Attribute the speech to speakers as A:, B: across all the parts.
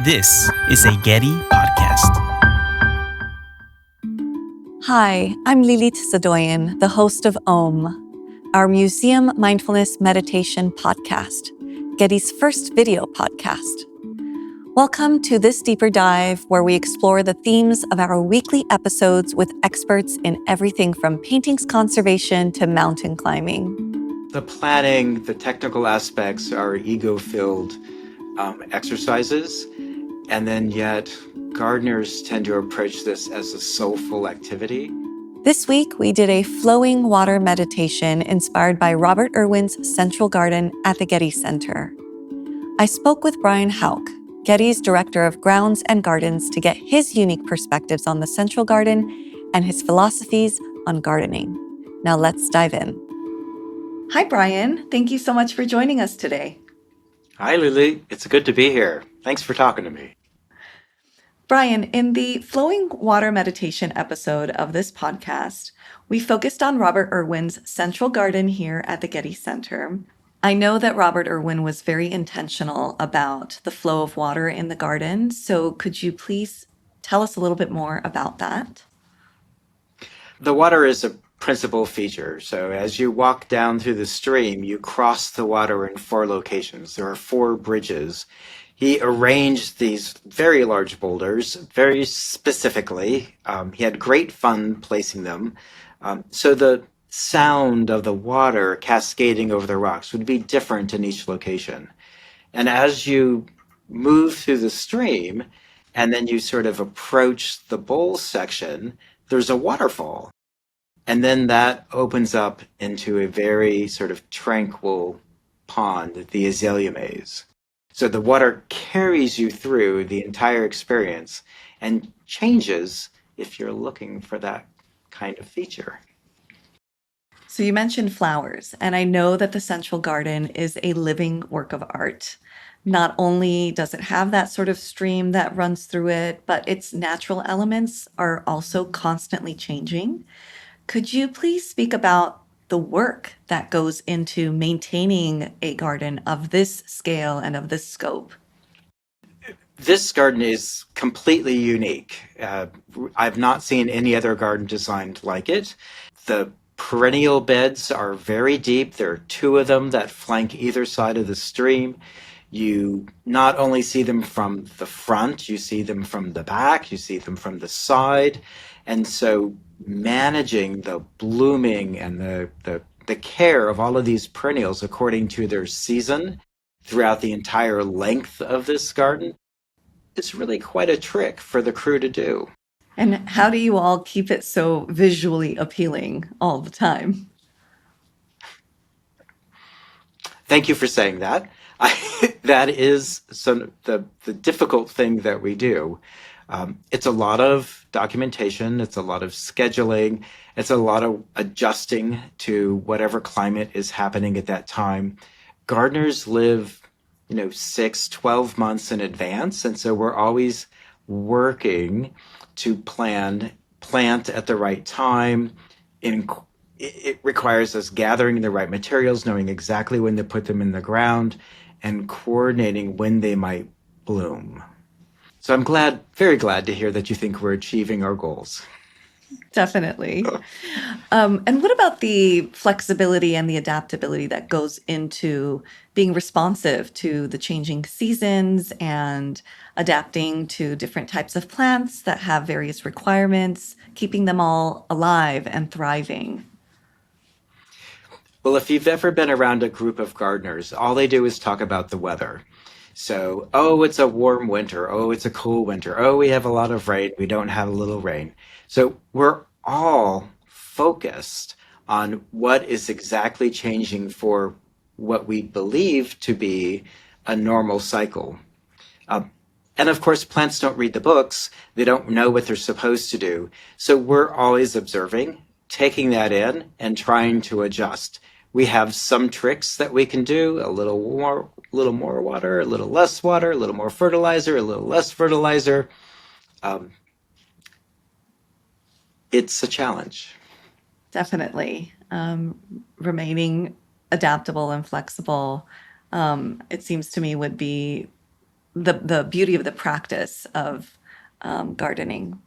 A: This is a Getty podcast.
B: Hi, I'm Lilit Sadoyan, the host of our museum mindfulness meditation podcast, Getty's first video podcast. Welcome to this deeper dive where we explore the themes of our weekly episodes with experts in everything from paintings conservation to mountain climbing.
C: The planning, the technical aspects are ego-filled exercises, and then yet gardeners tend to approach this as a soulful activity.
B: This week, we did a flowing water meditation inspired by Robert Irwin's Central Garden at the Getty Center. I spoke with Brian Houck, Getty's Director of Grounds and Gardens, to get his unique perspectives on the Central Garden and his philosophies on gardening. Now let's dive in. Hi, Brian. Thank you so much for joining us today.
C: Hi, Lily. It's good to be here. Thanks for talking to me.
B: Brian, in the Flowing Water Meditation episode of this podcast, we focused on Robert Irwin's Central Garden here at the Getty Center. I know that Robert Irwin was very intentional about the flow of water in the garden, so could you please tell us a little bit more about that?
C: The water is a principal feature. So as you walk down through the stream, you cross the water in 4 locations. There are 4 bridges. He arranged these very large boulders very specifically. He had great fun placing them. So the sound of the water cascading over the rocks would be different in each location. And as you move through the stream and then you sort of approach the bowl section, there's a waterfall. And then that opens up into a very sort of tranquil pond, the azalea maze. So the water carries you through the entire experience and changes if you're looking for that kind of feature.
B: So you mentioned flowers, and I know that the Central Garden is a living work of art. Not only does it have that sort of stream that runs through it, but its natural elements are also constantly changing. Could you please speak about the work that goes into maintaining a garden of this scale and of this scope?
C: This garden is completely unique. I've not seen any other garden designed like it. The perennial beds are very deep. There are 2 of them that flank either side of the stream. You not only see them from the front, you see them from the back, you see them from the side. And so managing the blooming and the care of all of these perennials according to their season throughout the entire length of this garden is really quite a trick for the crew to do.
B: And how do you all keep it so visually appealing all the time?
C: Thank you for saying that. That is the difficult thing that we do. It's a lot of documentation, it's a lot of scheduling, it's a lot of adjusting to whatever climate is happening at that time. Gardeners live, 6, 12 months in advance, and so we're always working to plant at the right time. It requires us gathering the right materials, knowing exactly when to put them in the ground, and coordinating when they might bloom. So I'm very glad to hear that you think we're achieving our goals.
B: Definitely. And what about the flexibility and the adaptability that goes into being responsive to the changing seasons and adapting to different types of plants that have various requirements, keeping them all alive and thriving?
C: Well, if you've ever been around a group of gardeners, all they do is talk about the weather. So, it's a warm winter. It's a cool winter. We have a lot of rain. We don't have a little rain. So we're all focused on what is exactly changing for what we believe to be a normal cycle. And of course, plants don't read the books. They don't know what they're supposed to do. So we're always observing, taking that in, and trying to adjust. We have some tricks that we can do, a little more water, a little less water, a little more fertilizer, a little less fertilizer. It's a challenge.
B: Definitely. Remaining adaptable and flexible, it seems to me would be the beauty of the practice of gardening.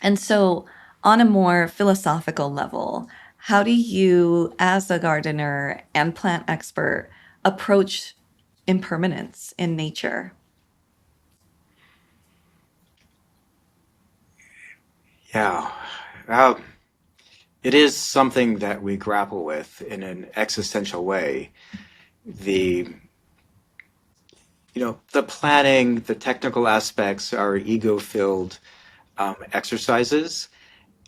B: And so, on a more philosophical level, how do you, as a gardener and plant expert, approach impermanence in nature?
C: Yeah. Uh, it is something that we grapple with in an existential way. The the planning, the technical aspects are ego-filled exercises,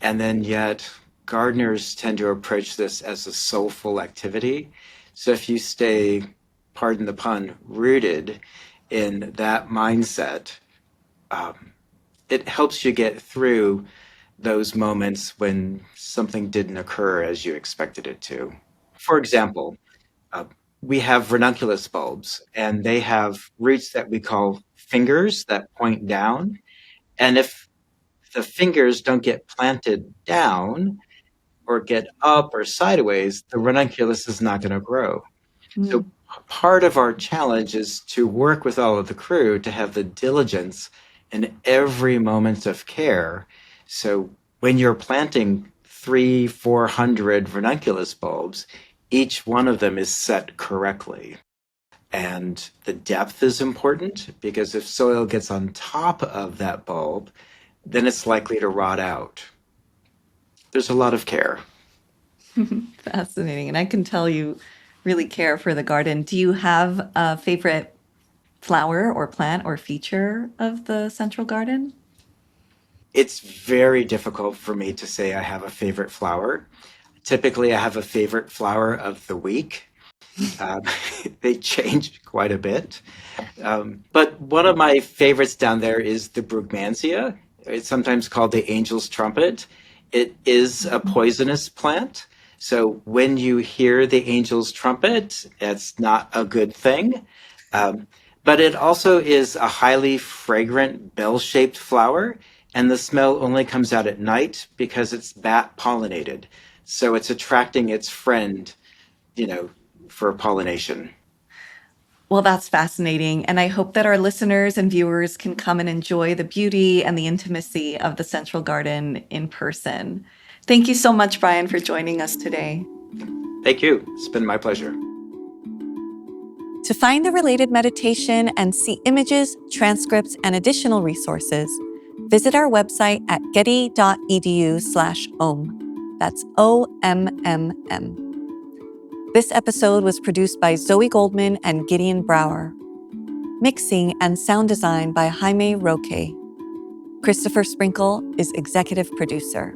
C: and then yet gardeners tend to approach this as a soulful activity. So if you stay, pardon the pun, rooted in that mindset, it helps you get through those moments when something didn't occur as you expected it to. For example, uh, we have ranunculus bulbs, and they have roots that we call fingers that point down. And if the fingers don't get planted down or get up or sideways, the ranunculus is not going to grow. So
B: Mm.
C: part of our challenge is to work with all of the crew to have the diligence in every moment of care. So when you're planting 400 ranunculus bulbs, each one of them is set correctly. And the depth is important because if soil gets on top of that bulb, then it's likely to rot out. There's a lot of care.
B: Fascinating. And I can tell you really care for the garden. Do you have a favorite flower or plant or feature of the central garden?
C: It's very difficult for me to say I have a favorite flower. Typically, I have a favorite flower of the week. Um, they change quite a bit. But one of my favorites down there is the Brugmansia. It's sometimes called the angel's trumpet. It is a poisonous plant. So when you hear the angel's trumpet, it's not a good thing. Um, but it also is a highly fragrant bell-shaped flower, and the smell only comes out at night because it's bat pollinated. So it's attracting its friend, you know, for pollination.
B: Well, that's fascinating. And I hope that our listeners and viewers can come and enjoy the beauty and the intimacy of the Central Garden in person. Thank you so much, Brian, for joining us today.
C: Thank you. It's been my pleasure.
B: To find the related meditation and see images, transcripts, and additional resources, visit our website at getty.edu/OMM. That's OMMM. This episode was produced by Zoe Goldman and Gideon Brower. Mixing and sound design by Jaime Roque. Christopher Sprinkle is executive producer.